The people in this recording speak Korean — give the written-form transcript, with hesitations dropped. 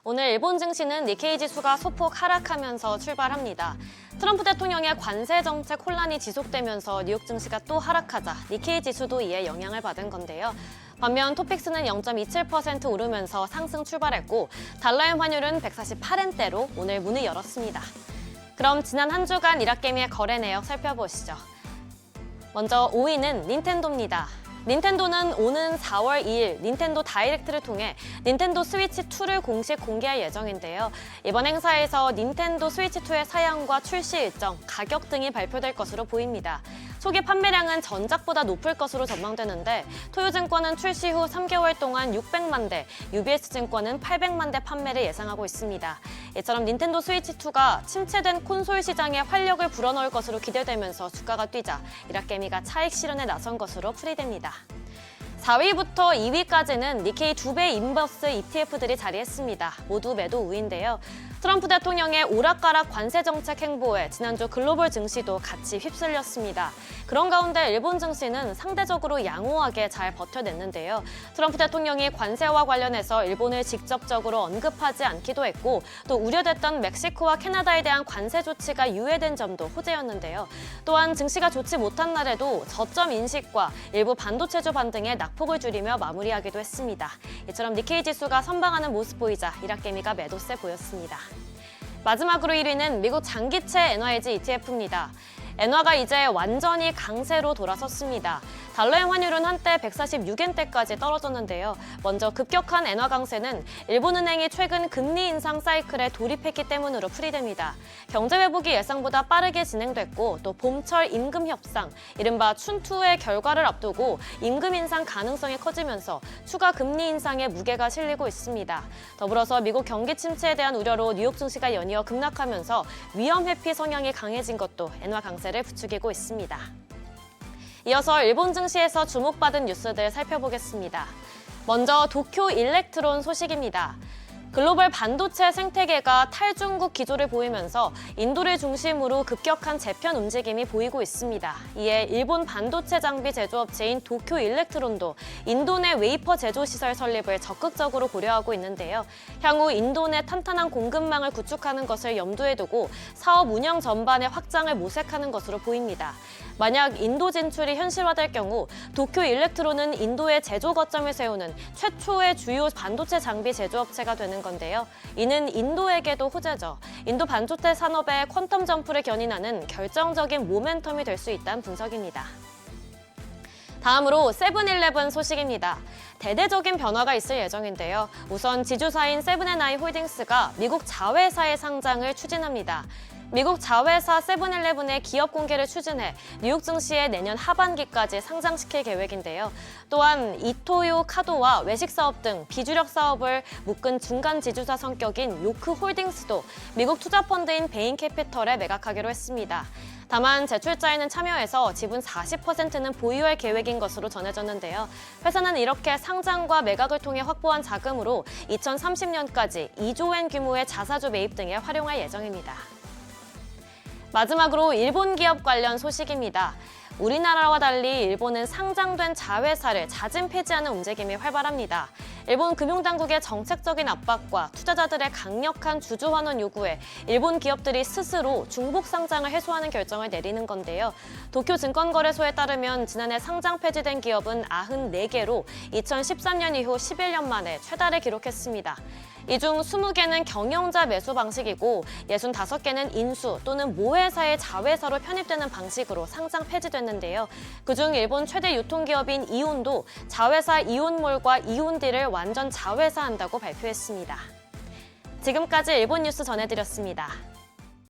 오늘 일본 증시는 니케이 지수가 소폭 하락하면서 출발합니다. 트럼프 대통령의 관세 정책 혼란이 지속되면서 뉴욕 증시가 또 하락하자 니케이 지수도 이에 영향을 받은 건데요. 반면 토픽스는 0.27% 오르면서 상승 출발했고 달러의 환율은 148엔대로 오늘 문을 열었습니다. 그럼 지난 한 주간 일합개미의 거래 내역 살펴보시죠. 먼저 5위는 닌텐도입니다. 닌텐도는 오는 4월 2일 닌텐도 다이렉트를 통해 닌텐도 스위치 2를 공식 공개할 예정인데요. 이번 행사에서 닌텐도 스위치 2의 사양과 출시 일정, 가격 등이 발표될 것으로 보입니다. 초기 판매량은 전작보다 높을 것으로 전망되는데 토요증권은 출시 후 3개월 동안 600만 대, UBS증권은 800만 대 판매를 예상하고 있습니다. 이처럼 닌텐도 스위치 2가 침체된 콘솔 시장에 활력을 불어넣을 것으로 기대되면서 주가가 뛰자 일합개미가 차익 실현에 나선 것으로 풀이됩니다. 4위부터 2위까지는 니케이 2배 인버스 ETF들이 자리했습니다. 모두 매도 우인데요. 트럼프 대통령의 오락가락 관세 정책 행보에 지난주 글로벌 증시도 같이 휩쓸렸습니다. 그런 가운데 일본 증시는 상대적으로 양호하게 잘 버텨냈는데요. 트럼프 대통령이 관세와 관련해서 일본을 직접적으로 언급하지 않기도 했고 또 우려됐던 멕시코와 캐나다에 대한 관세 조치가 유예된 점도 호재였는데요. 또한 증시가 좋지 못한 날에도 저점 인식과 일부 반도체주 반등에 낙폭을 줄이며 마무리하기도 했습니다. 이처럼 니케이 지수가 선방하는 모습 보이자 일합개미가 매도세 보였습니다. 마지막으로 1위는 미국 장기채 엔화해지 ETF입니다. 엔화가 이제 완전히 강세로 돌아섰습니다. 달러의 환율은 한때 146엔대까지 떨어졌는데요. 먼저 급격한 엔화 강세는 일본은행이 최근 금리 인상 사이클에 돌입했기 때문으로 풀이됩니다. 경제 회복이 예상보다 빠르게 진행됐고 또 봄철 임금 협상, 이른바 춘투의 결과를 앞두고 임금 인상 가능성이 커지면서 추가 금리 인상에 무게가 실리고 있습니다. 더불어서 미국 경기 침체에 대한 우려로 뉴욕 증시가 연이어 급락하면서 위험 회피 성향이 강해진 것도 엔화 강세를 부추기고 있습니다. 이어서 일본 증시에서 주목받은 뉴스들 살펴보겠습니다. 먼저 도쿄 일렉트론 소식입니다. 글로벌 반도체 생태계가 탈중국 기조를 보이면서 인도를 중심으로 급격한 재편 움직임이 보이고 있습니다. 이에 일본 반도체 장비 제조업체인 도쿄 일렉트론도 인도 내 웨이퍼 제조 시설 설립을 적극적으로 고려하고 있는데요. 향후 인도 내 탄탄한 공급망을 구축하는 것을 염두에 두고 사업 운영 전반의 확장을 모색하는 것으로 보입니다. 만약 인도 진출이 현실화될 경우 도쿄 일렉트론은 인도의 제조 거점을 세우는 최초의 주요 반도체 장비 제조업체가 되는 건데요. 이는 인도에게도 호재죠. 인도 반도체 산업의 퀀텀 점프를 견인하는 결정적인 모멘텀이 될 수 있다는 분석입니다. 다음으로 세븐일레븐 소식입니다. 대대적인 변화가 있을 예정인데요. 우선 지주사인 세븐앤아이 홀딩스가 미국 자회사의 상장을 추진합니다. 미국 자회사 세븐일레븐의 기업 공개를 추진해 뉴욕 증시에 내년 하반기까지 상장시킬 계획인데요. 또한 이토요 카도와 외식 사업 등 비주력 사업을 묶은 중간 지주사 성격인 요크홀딩스도 미국 투자펀드인 베인캐피털에 매각하기로 했습니다. 다만 재출자에는 참여해서 지분 40%는 보유할 계획인 것으로 전해졌는데요. 회사는 이렇게 상장과 매각을 통해 확보한 자금으로 2030년까지 2조 엔 규모의 자사주 매입 등에 활용할 예정입니다. 마지막으로 일본 기업 관련 소식입니다. 우리나라와 달리 일본은 상장된 자회사를 자진 폐지하는 움직임이 활발합니다. 일본 금융당국의 정책적인 압박과 투자자들의 강력한 주주 환원 요구에 일본 기업들이 스스로 중복 상장을 해소하는 결정을 내리는 건데요. 도쿄증권거래소에 따르면 지난해 상장 폐지된 기업은 94개로 2013년 이후 11년 만에 최다를 기록했습니다. 이 중 20개는 경영자 매수 방식이고 65개는 인수 또는 모회사의 자회사로 편입되는 방식으로 상장 폐지됐는데요. 그중 일본 최대 유통기업인 이온도 자회사 이온몰과 이온디를 완전 자회사한다고 발표했습니다. 지금까지 일본 뉴스 전해드렸습니다.